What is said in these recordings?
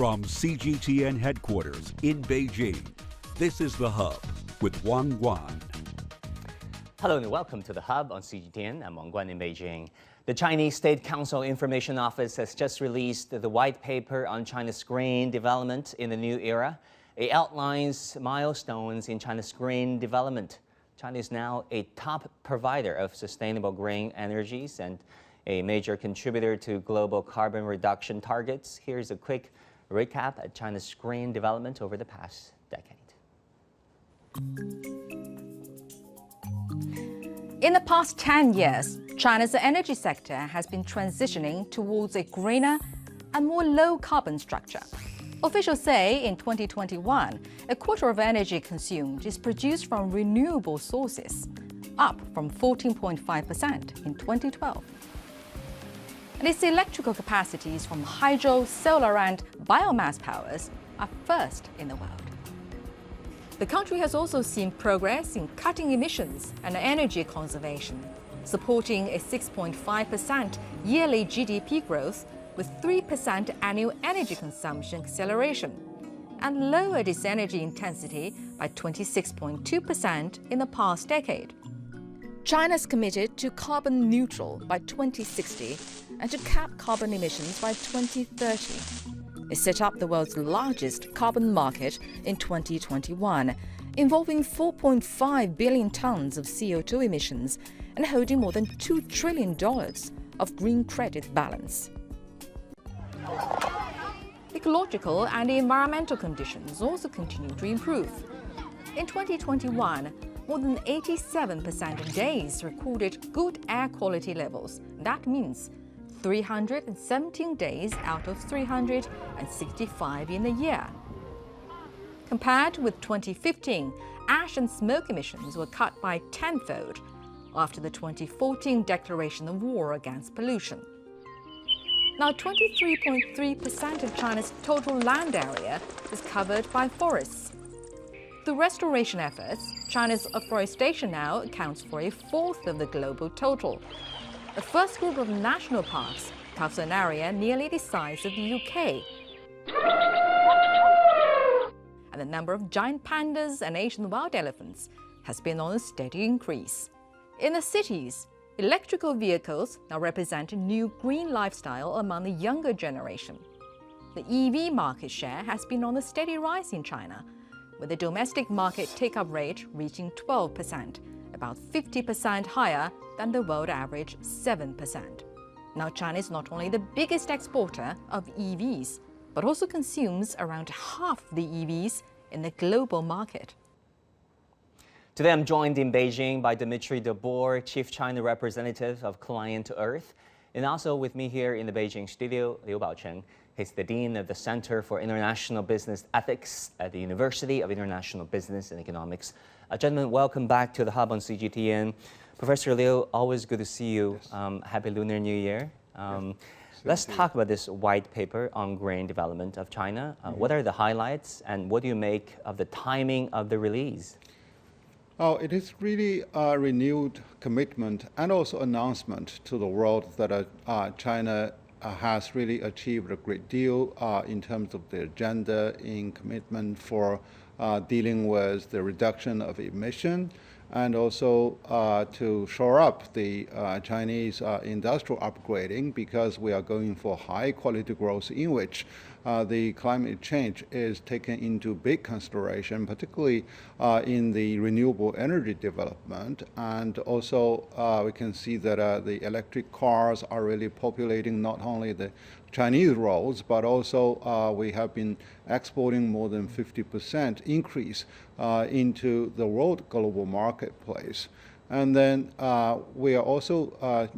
From CGTN headquarters in Beijing, this is The Hub with Wang Guan. Hello and welcome to The Hub on CGTN. I'm Wang Guan in Beijing. The Chinese State Council Information Office has just released the white paper on China's green development in the new era. It outlines milestones in China's green development. China is now a top provider of sustainable green energies and a major contributor to global carbon reduction targets. Here's a quick recap of China's green development over the past decade. In the past 10 years, China's energy sector has been transitioning towards a greener and more low-carbon structure. Officials say in 2021, a quarter of energy consumed is produced from renewable sources, up from 14.5% in 2012. And its electrical capacities from hydro, solar and biomass powers are first in the world. The country has also seen progress in cutting emissions and energy conservation, supporting a 6.5% yearly GDP growth with 3% annual energy consumption acceleration, and lowered its energy intensity by 26.2% in the past decade. China's committed to carbon neutral by 2060 and to cap carbon emissions by 2030. It set up the world's largest carbon market in 2021, involving 4.5 billion tons of CO2 emissions and holding more than $2 trillion of green credit balance. Ecological and environmental conditions also continue to improve. In 2021, more than 87% of days recorded good air quality levels. That means 317 days out of 365 in a year. Compared with 2015, ash and smoke emissions were cut by tenfold after the 2014 declaration of war against pollution. Now, 23.3% of China's total land area is covered by forests. Through restoration efforts, China's afforestation now accounts for a fourth of the global total. The first group of national parks covers an area nearly the size of the UK. And the number of giant pandas and Asian wild elephants has been on a steady increase. In the cities, electrical vehicles now represent a new green lifestyle among the younger generation. The EV market share has been on a steady rise in China, with the domestic market take-up rate reaching 12%, about 50% higher than the world average 7%. Now, China is not only the biggest exporter of EVs, but also consumes around half the EVs in the global market. Today I'm joined in Beijing by Dimitri de Boer, Chief China Representative of ClientEarth, and also with me here in the Beijing studio, Liu Baocheng. He's the Dean of the Center for International Business Ethics at the University of International Business and Economics. Gentlemen, welcome back to the Hub on CGTN. Professor Liu, always good to see you. Yes. Happy Lunar New Year. Let's talk about this white paper on green development of China. What are the highlights and what do you make of the timing of the release? Oh, it is really a renewed commitment and also announcement to the world that China has really achieved a great deal in terms of the agenda in commitment for dealing with the reduction of emission and also to shore up the Chinese industrial upgrading, because we are going for high quality growth in which the climate change is taken into big consideration, particularly in the renewable energy development. And also we can see that the electric cars are really populating not only the Chinese roads, but also we have been exporting more than 50% increase into the world global marketplace. And then we are also,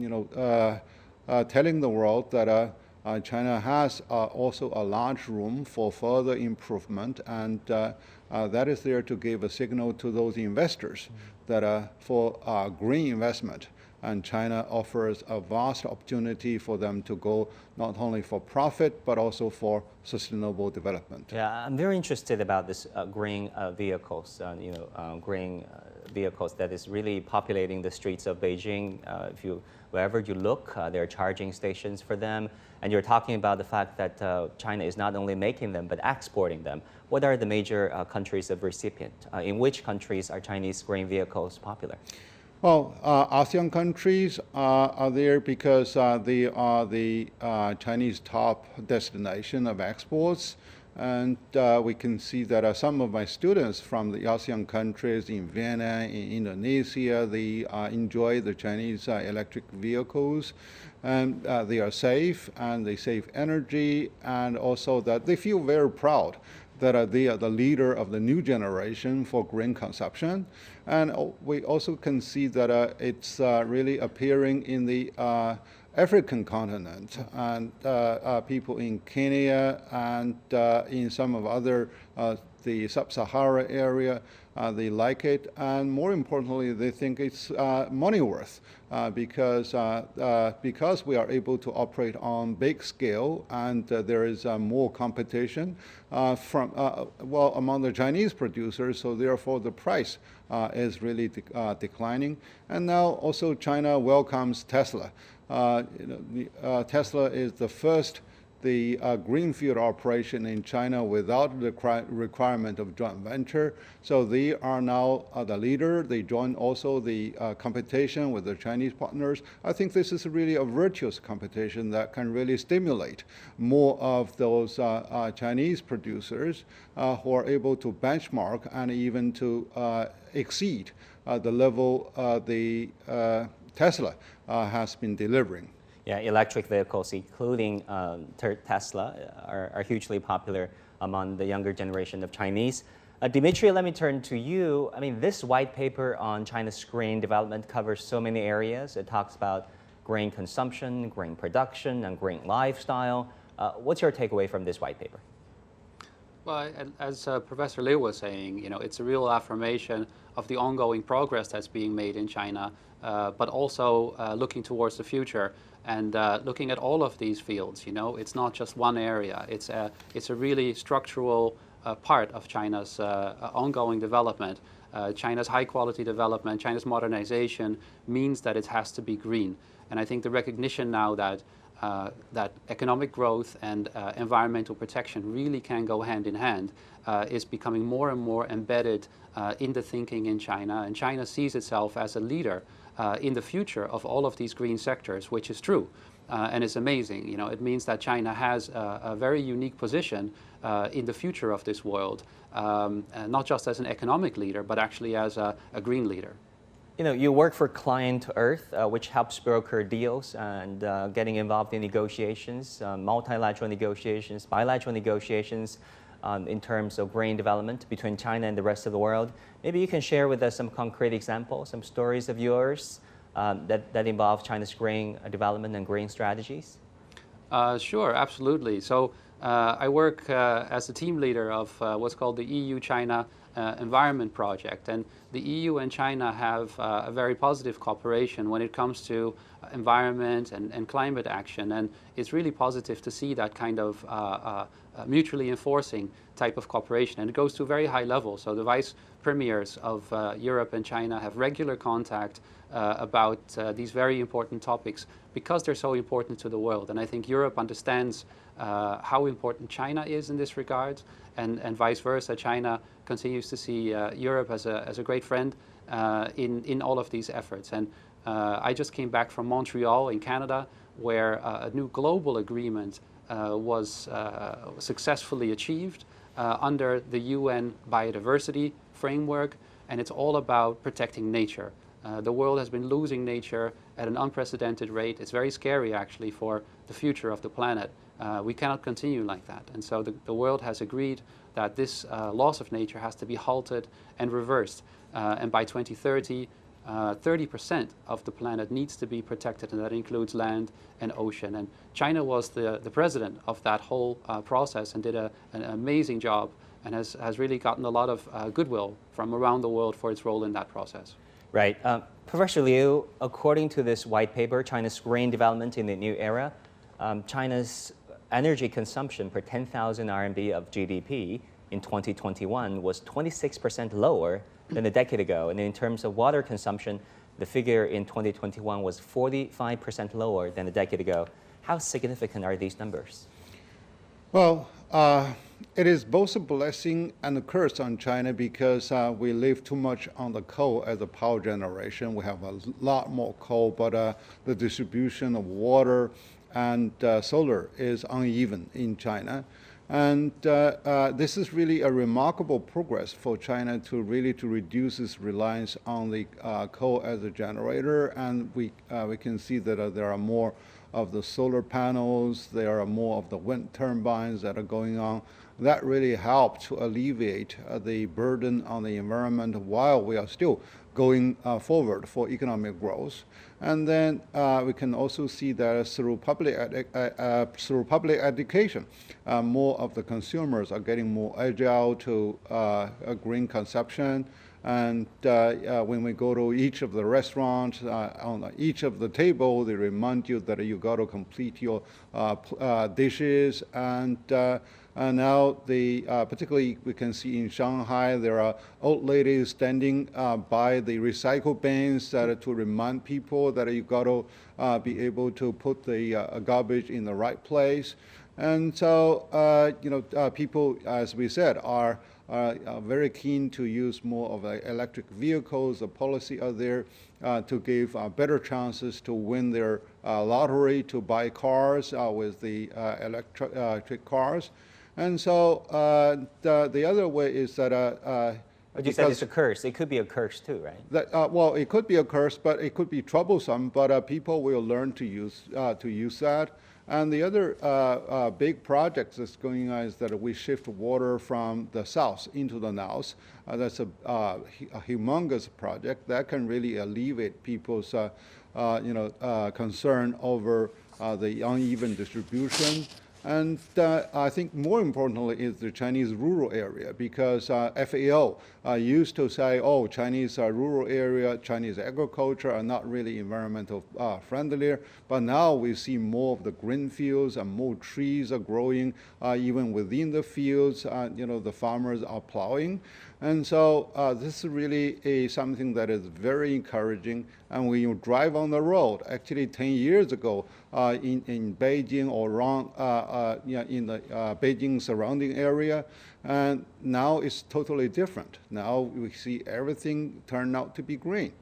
telling the world that China has also a large room for further improvement, and that is there to give a signal to those investors that for green investment, and China offers a vast opportunity for them to go not only for profit, but also for sustainable development. Yeah, I'm very interested about this green vehicles, green vehicles that is really populating the streets of Beijing. Wherever you look, there are charging stations for them. And you're talking about the fact that China is not only making them, but exporting them. What are the major countries of recipient? In which countries are Chinese green vehicles popular? Well, ASEAN countries are there because they are the Chinese top destination of exports. And we can see that some of my students from the ASEAN countries in Vienna, in Indonesia, they enjoy the Chinese electric vehicles. And they are safe and they save energy, and also that they feel very proud that they are the leader of the new generation for green consumption. And we also can see that it's really appearing in the African continent, and people in Kenya and in some of other the sub-Sahara area, they like it, and more importantly, they think it's money worth because we are able to operate on big scale, and there is more competition among the Chinese producers. So therefore, the price is really declining. And now also China welcomes Tesla. Tesla is the first greenfield operation in China without the requirement of joint venture. So they are now the leader. They join also the competition with the Chinese partners. I think this is really a virtuous competition that can really stimulate more of those Chinese producers who are able to benchmark and even to exceed the level the Tesla has been delivering. Yeah, electric vehicles, including Tesla, are hugely popular among the younger generation of Chinese. Dimitri, let me turn to you. I mean, this white paper on China's green development covers so many areas. It talks about grain consumption, grain production, and grain lifestyle. What's your takeaway from this white paper? Well, as Professor Liu was saying, it's a real affirmation of the ongoing progress that's being made in China, but also looking towards the future and looking at all of these fields. It's not just one area. It's a really structural part of China's ongoing development. China's high-quality development, China's modernization means that it has to be green. And I think the recognition now that economic growth and environmental protection really can go hand in hand is becoming more and more embedded in the thinking in China. And China sees itself as a leader in the future of all of these green sectors, which is true. And it's amazing. It means that China has a very unique position in the future of this world, not just as an economic leader, but actually as a green leader. You work for ClientEarth, which helps broker deals and getting involved in negotiations, multilateral negotiations, bilateral negotiations in terms of grain development between China and the rest of the world. Maybe you can share with us some concrete examples, some stories of yours that involve China's grain development and grain strategies. Sure, absolutely. So I work as the team leader of what's called the EU-China Environment Project. And the EU and China have a very positive cooperation when it comes to environment and climate action. And it's really positive to see that kind of mutually enforcing type of cooperation. And it goes to a very high level. So the vice premiers of Europe and China have regular contact about these very important topics because they're so important to the world. And I think Europe understands how important China is in this regard, and vice versa. China continues to see Europe as a great friend in all of these efforts. And I just came back from Montreal in Canada, where a new global agreement was successfully achieved under the UN biodiversity framework, and it's all about protecting nature. The world has been losing nature at an unprecedented rate. It's very scary, actually, for the future of the planet. We cannot continue like that. And so the world has agreed that this loss of nature has to be halted and reversed. And by 2030, 30% of the planet needs to be protected, and that includes land and ocean. And China was the president of that whole process and did an amazing job, and has really gotten a lot of goodwill from around the world for its role in that process. Right. Professor Liu, according to this white paper, China's grain development in the new era, China's energy consumption per 10,000 RMB of GDP in 2021 was 26% lower than a decade ago. And in terms of water consumption, the figure in 2021 was 45% lower than a decade ago. How significant are these numbers? Well, it is both a blessing and a curse on China because we live too much on the coal as a power generation. We have a lot more coal, but the distribution of water and solar is uneven in China. And this is really a remarkable progress for China to reduce its reliance on the coal as a generator. And we can see that there are more of the solar panels, there are more of the wind turbines that are going on. That really helped to alleviate the burden on the environment while we are still going forward for economic growth. And then we can also see that through public education, more of the consumers are getting more agile to green consumption. And when we go to each of the restaurants, on each of the table, they remind you that you got to complete your dishes. And now, particularly we can see in Shanghai, there are old ladies standing by the recycle bins to remind people that you got to be able to put the garbage in the right place. And so, people, as we said, are very keen to use more of electric vehicles. The policy are there to give better chances to win their lottery, to buy cars with the electric cars. And so the other way is that but you said it's a curse. It could be a curse too, right? That, well, it could be a curse, but it could be troublesome. But people will learn to use that. And the other big project that's going on is that we shift water from the south into the north. That's a humongous project that can really alleviate people's concern over the uneven distribution. And I think more importantly is the Chinese rural area, because FAO used to say, oh, Chinese rural area, Chinese agriculture are not really environmental friendly. But now we see more of the green fields and more trees are growing even within the fields. The farmers are plowing. And so this is really something that is very encouraging. And when you drive on the road, actually 10 years ago in Beijing or around in the Beijing surrounding area, and now it's totally different. Now we see everything turn out to be green.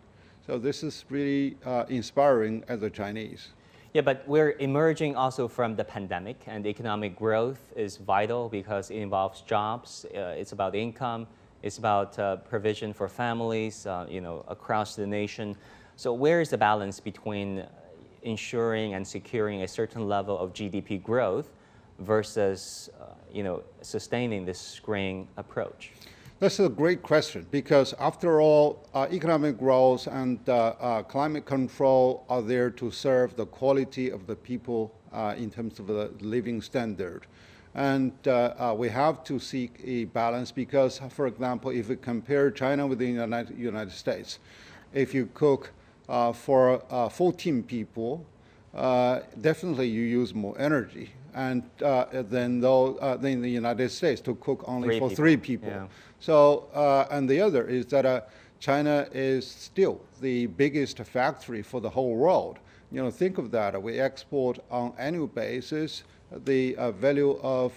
So this is really inspiring as a Chinese. Yeah, but we're emerging also from the pandemic, and economic growth is vital because it involves jobs. It's about income. It's about provision for families, across the nation. So where is the balance between ensuring and securing a certain level of GDP growth versus, sustaining this green approach? That's a great question, because after all, economic growth and climate control are there to serve the quality of the people in terms of the living standard. And we have to seek a balance because, for example, if we compare China with the United States, if you cook for 14 people, definitely you use more energy than in the United States to cook only for 3 people. Yeah. So, and the other is that China is still the biggest factory for the whole world. Think of that. We export on annual basis the value of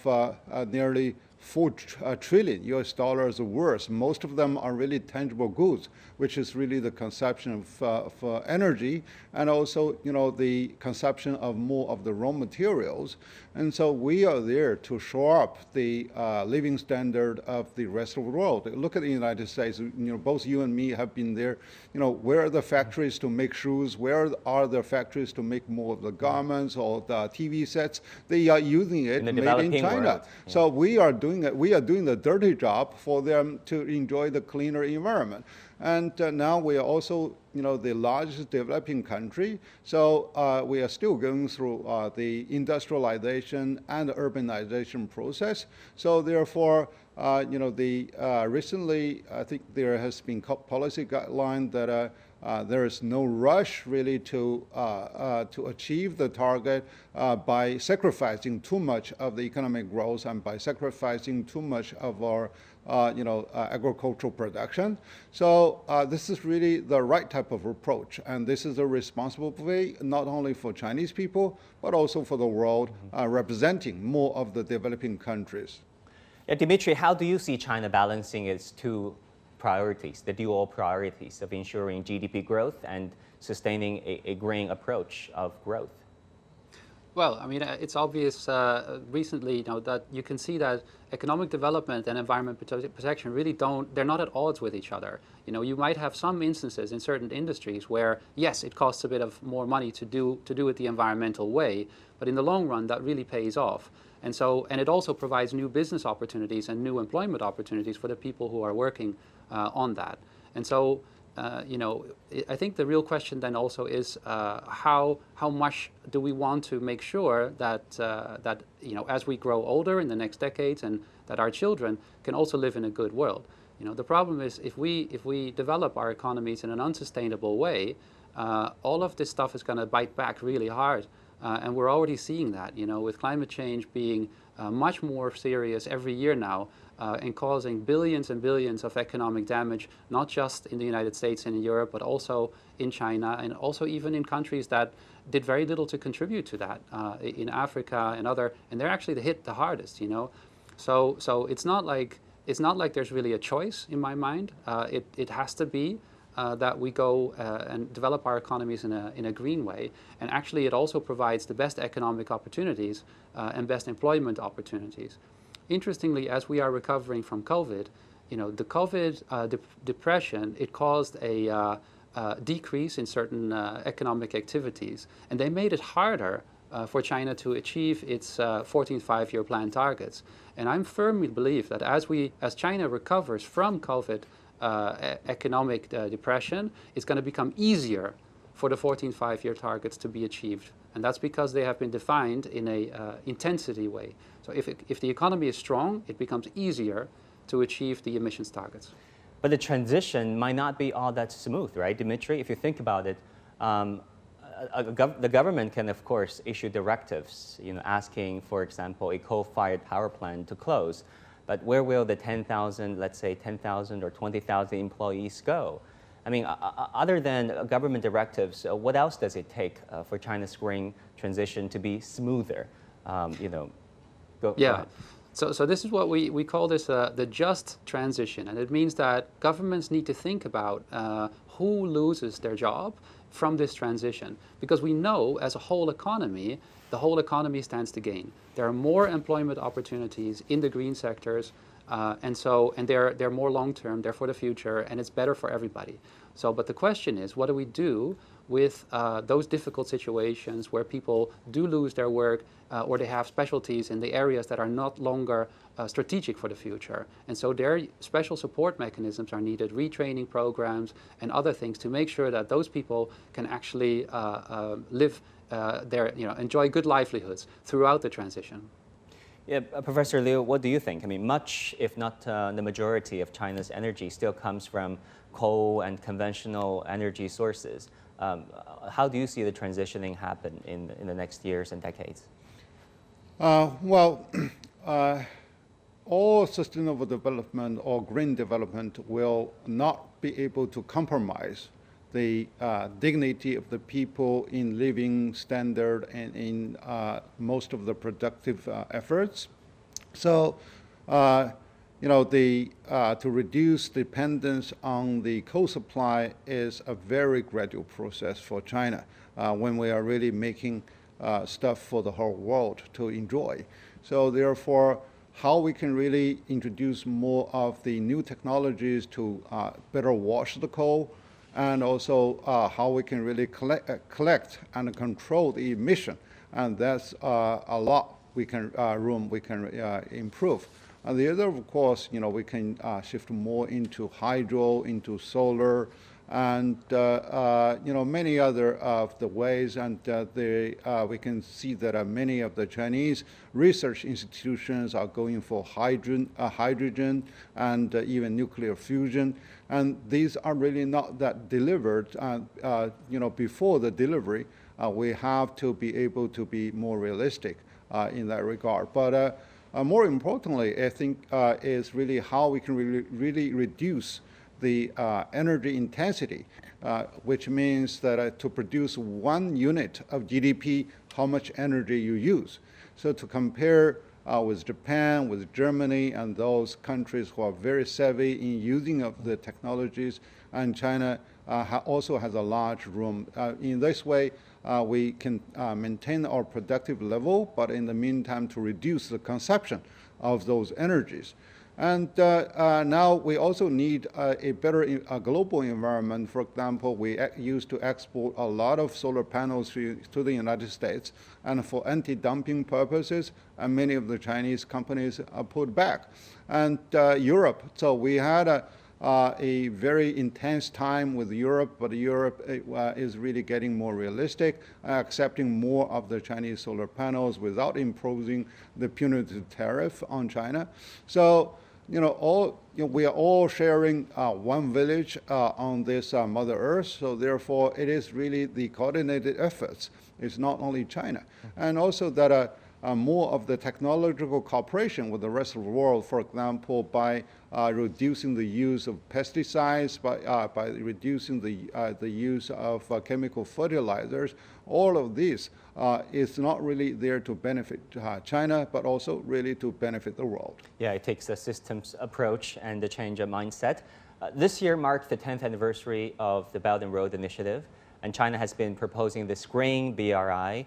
nearly $4 trillion US worth. Most of them are really tangible goods, which is really the consumption of energy and also, the consumption of more of the raw materials. And so we are there to show up the living standard of the rest of the world. Look at the United States. Both you and me have been there. Where are the factories to make shoes? Where are the factories to make more of the garments or the TV sets? They are using it made in China. World. Yeah. So we are doing it. We are doing the dirty job for them to enjoy the cleaner environment. And now we are also, the largest developing country. So we are still going through the industrialization and urbanization process. So therefore, recently, I think there has been policy guideline that there is no rush really to achieve the target by sacrificing too much of the economic growth and by sacrificing too much of our agricultural production. So this is really the right type of approach, and this is a responsible way not only for Chinese people but also for the world, representing more of the developing countries. Yeah, Dimitri, how do you see China balancing its two priorities, the dual priorities of ensuring GDP growth and sustaining a green approach of growth? Well, I mean, it's obvious recently, that you can see that economic development and environment protection really they're not at odds with each other. You might have some instances in certain industries where, yes, it costs a bit of more money to do it the environmental way, but in the long run, that really pays off. And it also provides new business opportunities and new employment opportunities for the people who are working on that. And so, I think the real question then also is how much do we want to make sure that as we grow older in the next decades, and that our children can also live in a good world. The problem is if we develop our economies in an unsustainable way, all of this stuff is going to bite back really hard. And we're already seeing that, with climate change being much more serious every year now, and causing billions and billions of economic damage, not just in the United States and in Europe, but also in China, and also even in countries that did very little to contribute to that, in Africa and they're actually hit the hardest, So it's not like there's really a choice in my mind. It has to be that we go and develop our economies in a green way. And actually it also provides the best economic opportunities and best employment opportunities. Interestingly, as we are recovering from COVID, the COVID depression, it caused a decrease in certain economic activities, and they made it harder for China to achieve its 14th five-year plan targets. And I firmly believe that as China recovers from COVID economic depression, it's going to become easier for the 14th five-year targets to be achieved. And that's because they have been defined in a intensity way. So if the economy is strong, it becomes easier to achieve the emissions targets. But the transition might not be all that smooth, right, Dimitri? If you think about it, the government can, of course, issue directives, asking, for example, a coal-fired power plant to close. But where will the 10,000, let's say 10,000 or 20,000 employees go? I mean, other than government directives, what else does it take for China's green transition to be smoother? Go ahead. So this is what we call this the just transition. And it means that governments need to think about who loses their job from this transition. Because we know as a whole economy, the whole economy stands to gain. There are more employment opportunities in the green sectors, and they're more long-term, they're for the future, and it's better for everybody. But the question is, what do we do with those difficult situations where people do lose their work or they have specialties in the areas that are not longer strategic for the future? And so their special support mechanisms are needed, retraining programs and other things to make sure that those people can actually live enjoy good livelihoods throughout the transition. Yeah, Professor Liu, what do you think? I mean, much, if not the majority of China's energy still comes from coal and conventional energy sources. How do you see the transitioning happen in the next years and decades? All sustainable development or green development will not be able to compromise the dignity of the people in living standard and in most of the productive efforts. So, to reduce dependence on the coal supply is a very gradual process for China when we are really making stuff for the whole world to enjoy. So therefore, how we can really introduce more of the new technologies to better wash the coal, and also how we can really collect and control the emission. And that's a lot we can improve. And the other, of course, we can shift more into hydro, into solar, and many other of the ways, and we can see that many of the Chinese research institutions are going for hydrogen and even nuclear fusion, and these are really not that delivered. Before the delivery, we have to be able to be more realistic in that regard. But more importantly, I think is really how we can really reduce the energy intensity, which means that to produce 1 unit of GDP, how much energy you use. So to compare with Japan, with Germany, and those countries who are very savvy in using of the technologies, and China also has a large room. In this way, we can maintain our productive level, but in the meantime to reduce the consumption of those energies. And now we also need a better global environment. For example, we used to export a lot of solar panels to the United States, and for anti-dumping purposes, and many of the Chinese companies are put back. And Europe, so we had a very intense time with Europe, but Europe is really getting more realistic, accepting more of the Chinese solar panels without imposing the punitive tariff on China. So, we are all sharing one village on this Mother Earth, so therefore it is really the coordinated efforts. It's not only China. And also that more of the technological cooperation with the rest of the world, for example, by reducing the use of pesticides, by reducing the use of chemical fertilizers. All of this is not really there to benefit China, but also really to benefit the world. Yeah, it takes a systems approach and the change of mindset. This year marked the 10th anniversary of the Belt and Road Initiative, and China has been proposing this green BRI,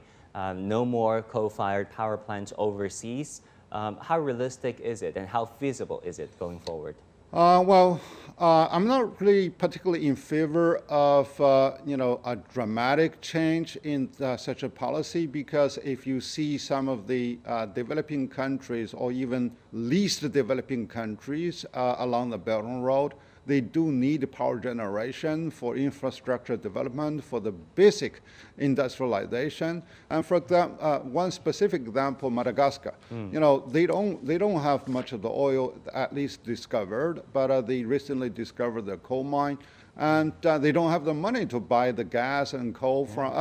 no more coal-fired power plants overseas. How realistic is it, and how feasible is it going forward? I'm not really particularly in favor of a dramatic change in such a policy, because if you see some of the developing countries, or even least developing countries along the Belt and Road, they do need power generation for infrastructure development, for the basic industrialization. And for example, one specific example, Madagascar. They don't have much of the oil, at least discovered, but they recently discovered the coal mine, and they don't have the money to buy the gas and coal from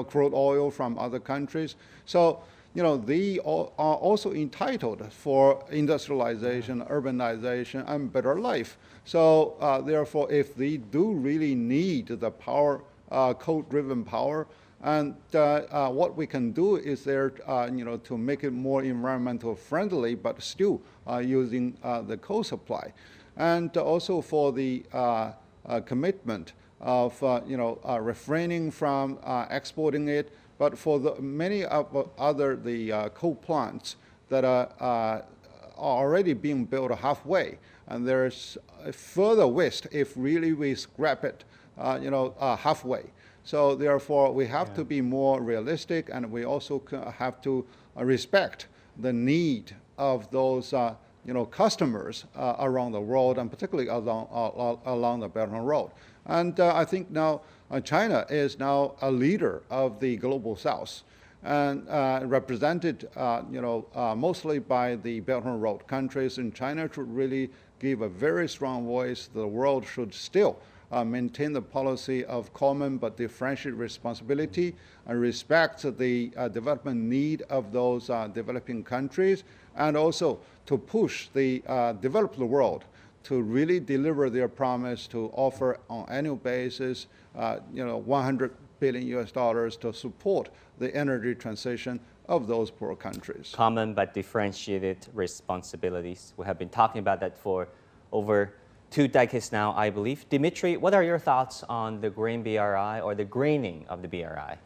crude oil from other countries. So they are also entitled for industrialization, urbanization, and better life. So therefore, if they do really need the power, coal-driven power, and what we can do is there, to make it more environmental friendly, but still using the coal supply, and also for the commitment of refraining from exporting it. But for the many of other coal plants that are already being built halfway, and there's further waste if really we scrap it, halfway. So therefore, we have to be more realistic, and we also have to respect the need of those customers around the world, and particularly along the Belt and Road. And I think now China is now a leader of the global South, and represented mostly by the Belt and Road countries. And China should really give a very strong voice. The world should still maintain the policy of common but differentiated responsibility, and respect the development need of those developing countries, and also to push the developed world to really deliver their promise to offer on annual basis, $100 billion to support the energy transition of those poor countries. Common but differentiated responsibilities. We have been talking about that for over 2 decades now, I believe. Dimitri, what are your thoughts on the Green BRI, or the greening of the BRI?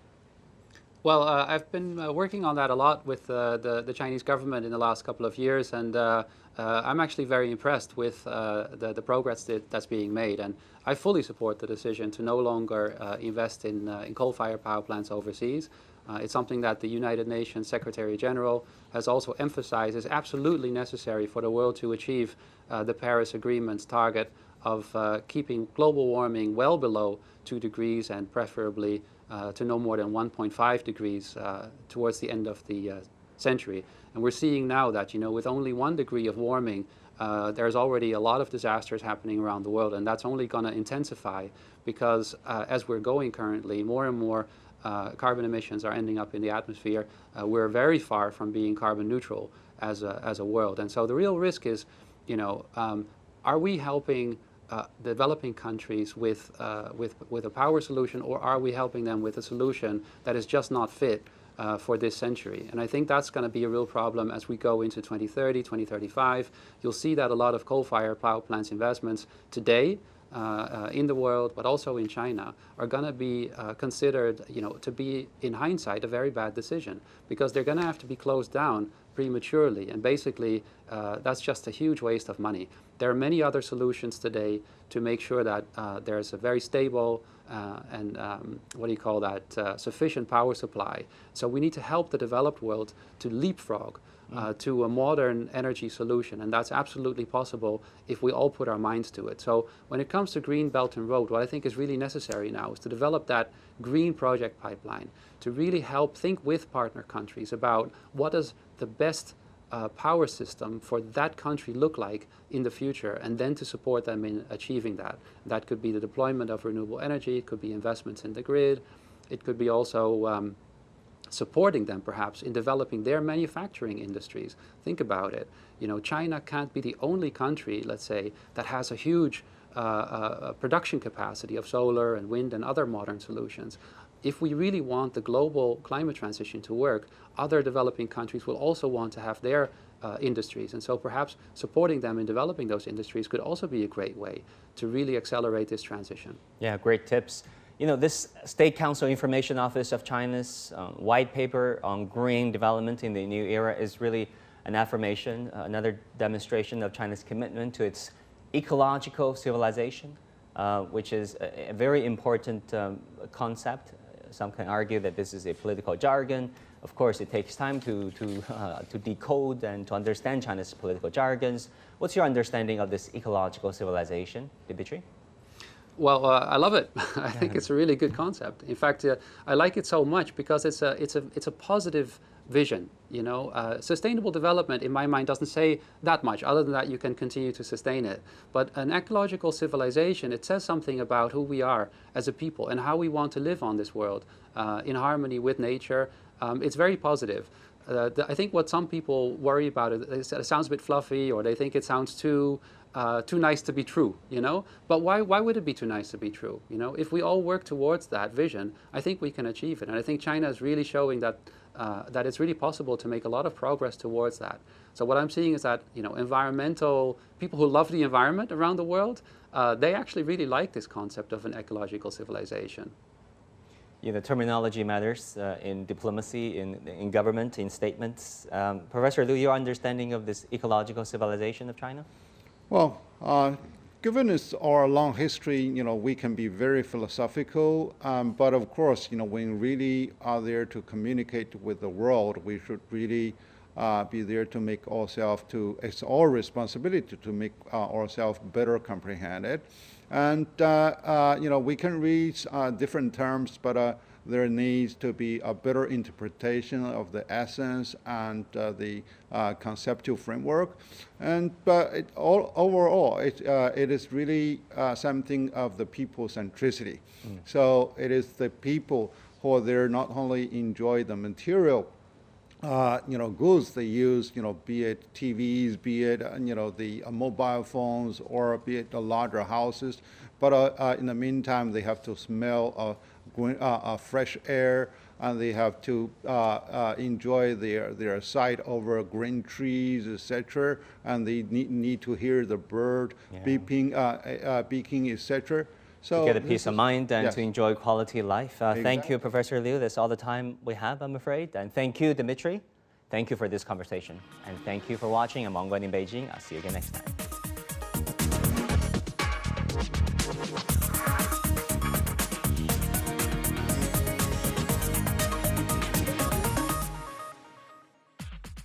Well, I've been working on that a lot with the Chinese government in the last couple of years, and I'm actually very impressed with the progress that's being made. And I fully support the decision to no longer invest in coal-fired power plants overseas. It's something that the United Nations Secretary General has also emphasized is absolutely necessary for the world to achieve the Paris Agreement's target of keeping global warming well below 2 degrees and preferably to no more than 1.5 degrees towards the end of the century. And we're seeing now that, with only 1 degree of warming, there's already a lot of disasters happening around the world, and that's only going to intensify because as we're going currently, more and more carbon emissions are ending up in the atmosphere. We're very far from being carbon neutral as a world. And so the real risk is, are we helping developing countries with a power solution, or are we helping them with a solution that is just not fit for this century? And I think that's going to be a real problem as we go into 2030, 2035. You'll see that a lot of coal-fired power plants investments today in the world, but also in China, are going to be considered, to be, in hindsight, a very bad decision, because they're going to have to be closed down prematurely. And basically, that's just a huge waste of money. There are many other solutions today to make sure that there's a very stable and sufficient power supply. So we need to help the developed world to leapfrog to a modern energy solution, and that's absolutely possible if we all put our minds to it. So when it comes to Green Belt and Road, what I think is really necessary now is to develop that green project pipeline to really help think with partner countries about what does the best power system for that country look like in the future, and then to support them in achieving that. That could be the deployment of renewable energy, it could be investments in the grid, it could be also supporting them perhaps in developing their manufacturing industries. Think about it. China can't be the only country, let's say, that has a huge production capacity of solar and wind and other modern solutions. If we really want the global climate transition to work, other developing countries will also want to have their industries. And so perhaps supporting them in developing those industries could also be a great way to really accelerate this transition. Yeah, great tips. This State Council Information Office of China's white paper on green development in the new era is really an affirmation, another demonstration of China's commitment to its ecological civilization, which is a very important concept. Some can argue that this is a political jargon. Of course, it takes time to decode and to understand China's political jargons. What's your understanding of this ecological civilization, Dimitri? Well, I love it. I think it's a really good concept. In fact, I like it so much because it's a positive vision. Sustainable development, in my mind, doesn't say that much. Other than that, you can continue to sustain it. But an ecological civilization, it says something about who we are as a people and how we want to live on this world in harmony with nature. It's very positive. I think what some people worry about it sounds a bit fluffy, or they think it sounds too nice to be true, But why would it be too nice to be true, If we all work towards that vision, I think we can achieve it. And I think China is really showing that that it's really possible to make a lot of progress towards that. So what I'm seeing is that, environmental people who love the environment around the world, they actually really like this concept of an ecological civilization. Terminology matters in diplomacy, in government, in statements. Professor Liu, your understanding of this ecological civilization of China? Well, given our long history, we can be very philosophical, but of course, when we really are there to communicate with the world, we should really be there to make ourselves it's our responsibility to make ourselves better comprehended. And, we can read different terms, but there needs to be a better interpretation of the essence and the conceptual framework. But overall, it is really something of the people centricity. So it is the people who are there not only enjoy the material goods they use, be it TVs, be it, the mobile phones, or be it the larger houses. But in the meantime, they have to smell fresh air, and they have to enjoy their sight over green trees, etc. And they need to hear the bird beeping, etc. So to get a peace of mind and yes. to enjoy quality life. Exactly. Thank you, Professor Liu. That's all the time we have, I'm afraid. And thank you, Dimitri. Thank you for this conversation. And thank you for watching. I'm Wang Guan in Beijing. I'll see you again next time.